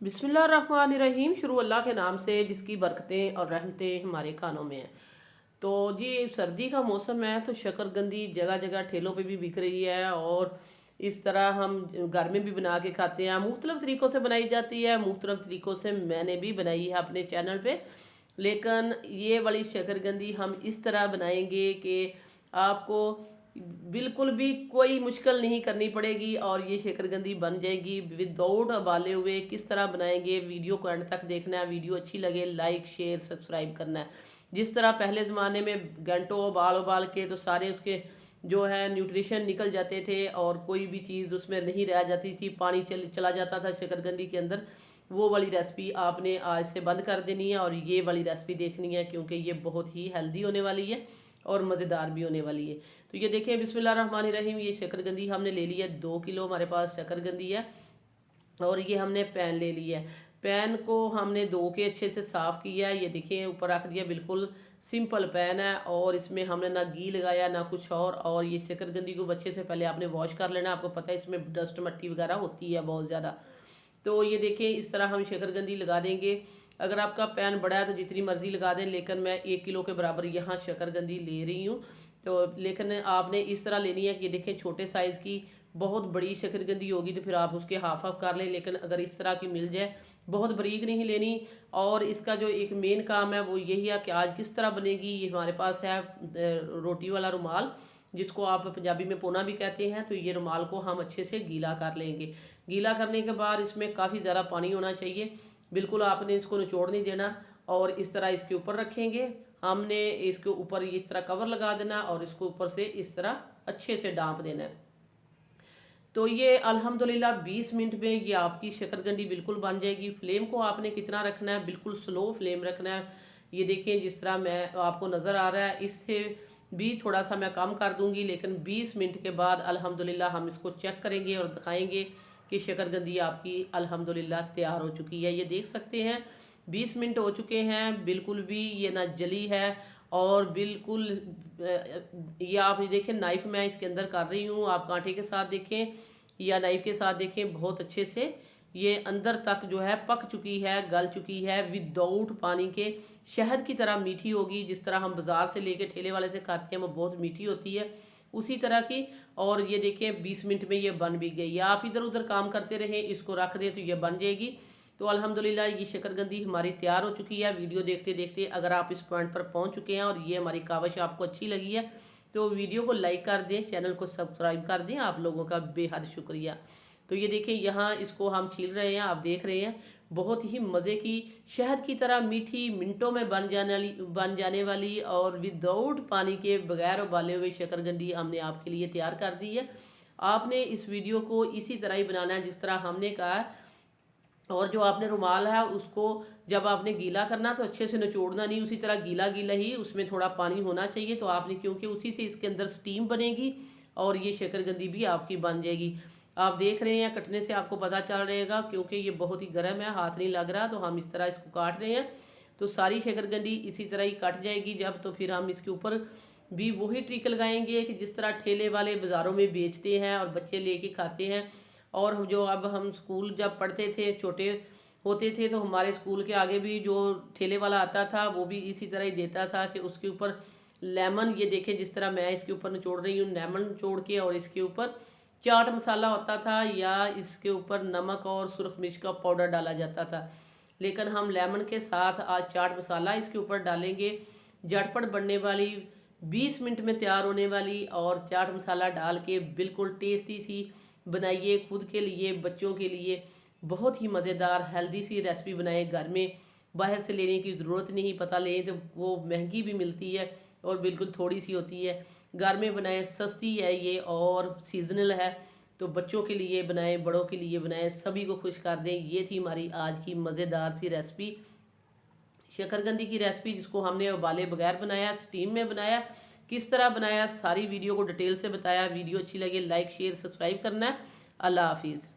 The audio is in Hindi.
बिस्मिल्लाहिर्रहमानिर्रहीम। शुरू अल्लाह के नाम से जिसकी बरकतें और रहमतें हमारे खानों में हैं। तो जी सर्दी का मौसम है तो शकरकंदी जगह जगह ठेलों पे भी बिक रही है और इस तरह हम घर में भी बना के खाते हैं। मुख्तलिफ तरीक़ों से बनाई जाती है, मुख्तलिफ तरीक़ों से मैंने भी बनाई है अपने चैनल पे। लेकिन ये वाली शकरकंदी हम इस तरह बनाएंगे कि आपको बिल्कुल भी कोई मुश्किल नहीं करनी पड़ेगी और ये शकरकंदी बन जाएगी विदाउट उबाले हुए। किस तरह बनाएंगे वीडियो को एंड तक देखना है। वीडियो अच्छी लगे लाइक शेयर सब्सक्राइब करना है। जिस तरह पहले ज़माने में घंटों उबाल उबाल के तो सारे उसके जो है न्यूट्रिशन निकल जाते थे और कोई भी चीज़ उसमें नहीं रह जाती थी, पानी चला जाता था शकरकंदी के अंदर। वो वाली रेसिपी आपने आज से बंद कर देनी है और ये वाली रेसिपी देखनी है क्योंकि ये बहुत ही हेल्दी होने वाली है और मज़ेदार भी होने वाली है। तो ये देखिए बिस्मिल्लाहिर्रहमानिर्रहीम, ये शकरकंदी हमने ले ली है 2 किलो हमारे पास शकरकंदी है। और ये हमने पैन ले लिया है। पैन को हमने धो के अच्छे से साफ़ किया है। ये देखिए ऊपर रख दिया, बिल्कुल सिंपल पैन है और इसमें हमने ना घी लगाया ना कुछ और ये शकरकंदी को अच्छे से पहले आपने वॉश कर लेना। आपको पता है इसमें डस्ट मट्टी वगैरह होती है बहुत ज़्यादा। तो ये देखिए इस तरह हम शकरकंदी लगा देंगे। अगर आपका पैन बड़ा है तो जितनी मर्ज़ी लगा दें, लेकिन मैं 1 किलो के बराबर यहाँ शकरकंदी ले रही हूँ। तो लेकिन आपने इस तरह लेनी है कि देखें छोटे साइज़ की बहुत बड़ी शकरकंदी होगी तो फिर आप उसके हाफ हाफ कर लें, लेकिन अगर इस तरह की मिल जाए, बहुत बारीक नहीं लेनी। और इसका जो एक मेन काम है वो यही है कि आज किस तरह बनेगी। ये हमारे पास है रोटी वाला रुमाल, जिसको आप पंजाबी में पोना भी कहते हैं। तो ये रुमाल को हम अच्छे से गीला कर लेंगे। गीला करने के बाद इसमें काफ़ी ज़्यादा पानी होना चाहिए, बिल्कुल आपने इसको निचोड़ नहीं देना। और इस तरह इसके ऊपर रखेंगे, हमने इसके ऊपर इस तरह कवर लगा देना और इसको ऊपर से इस तरह अच्छे से डांप देना है। तो ये अल्हम्दुलिल्लाह 20 मिनट में ये आपकी शकरकंदी बिल्कुल बन जाएगी। फ्लेम को आपने कितना रखना है, बिल्कुल स्लो फ्लेम रखना है। ये देखिए जिस तरह मैं आपको नज़र आ रहा है, इससे भी थोड़ा सा मैं कम कर दूंगी, लेकिन 20 मिनट के बाद अल्हम्दुलिल्लाह हम इसको चेक करेंगे और दिखाएंगे कि शकरकंदी आपकी अल्हम्दुलिल्लाह तैयार हो चुकी है। ये देख सकते हैं 20 मिनट हो चुके हैं, बिल्कुल भी ये ना जली है और बिल्कुल ये आप ये देखें नाइफ मैं इसके अंदर कर रही हूँ, आप कांटे के साथ देखें या नाइफ के साथ देखें, बहुत अच्छे से ये अंदर तक जो है पक चुकी है, गल चुकी है विदाउट पानी के। शहद की तरह मीठी होगी, जिस तरह हम बाज़ार से लेके ठेले वाले से खाते हैं वो बहुत मीठी होती है उसी तरह की। और ये देखें 20 मिनट में ये बन भी गई। आप इधर उधर काम करते रहें, इसको रख दें तो ये बन जाएगी। तो अल्हम्दुलिल्लाह ये शकरकंदी हमारी तैयार हो चुकी है। वीडियो देखते देखते अगर आप इस पॉइंट पर पहुंच चुके हैं और ये हमारी कावश आपको अच्छी लगी है तो वीडियो को लाइक कर दें, चैनल को सब्सक्राइब कर दें। आप लोगों का बेहद शुक्रिया। तो ये देखें यहाँ इसको हम छील रहे हैं, आप देख रहे हैं बहुत ही मज़े की शहद की तरह मीठी मिनटों में बन जाने वाली और विदाउट पानी के बगैर उबाले हुए शकरकंदी हमने आपके लिए तैयार कर दी है। आपने इस वीडियो को इसी तरह ही बनाना है जिस तरह हमने कहा है। और जो आपने रुमाल है उसको जब आपने गीला करना तो अच्छे से निचोड़ना नहीं, उसी तरह गीला गीला ही उसमें थोड़ा पानी होना चाहिए। तो आपने क्योंकि उसी से इसके अंदर स्टीम बनेगी और ये शकरकंदी भी आपकी बन जाएगी। आप देख रहे हैं कटने से आपको पता चल रहेगा, क्योंकि ये बहुत ही गर्म है, हाथ नहीं लग रहा। तो हम इस तरह इसको काट रहे हैं तो सारी शकरकंदी इसी तरह ही कट जाएगी जब। तो फिर हम इसके ऊपर भी वही ट्रिक लगाएंगे कि जिस तरह ठेले वाले बाज़ारों में बेचते हैं और बच्चे लेके खाते हैं। और जो अब हम स्कूल जब पढ़ते थे, छोटे होते थे, तो हमारे स्कूल के आगे भी जो ठेले वाला आता था वो भी इसी तरह ही देता था कि उसके ऊपर लेमन, ये देखें जिस तरह मैं इसके ऊपर निचोड़ रही हूँ, लेमन निचोड़ के और इसके ऊपर चाट मसाला होता था या इसके ऊपर नमक और सुरख मिर्च का पाउडर डाला जाता था। लेकिन हम लेमन के साथ आज चाट मसाला इसके ऊपर डालेंगे। झटपट बनने वाली 20 मिनट में तैयार होने वाली और चाट मसाला डाल के बिल्कुल टेस्टी सी बनाइए, खुद के लिए बच्चों के लिए बहुत ही मज़ेदार हेल्दी सी रेसिपी बनाएं घर में। बाहर से लेने की ज़रूरत नहीं, पता लें तो वो महंगी भी मिलती है और बिल्कुल थोड़ी सी होती है। घर में बनाएं, सस्ती है ये और सीजनल है। तो बच्चों के लिए बनाएं, बड़ों के लिए बनाएं, सभी को खुश कर दें। ये थी हमारी आज की मज़ेदार सी रेसिपी, शकरकंदी की रेसिपी, जिसको हमने उबाले बगैर बनाया, स्टीम में बनाया। किस तरह बनाया सारी वीडियो को डिटेल से बताया। वीडियो अच्छी लगे लाइक शेयर सब्सक्राइब करना है। अल्लाह हाफिज़।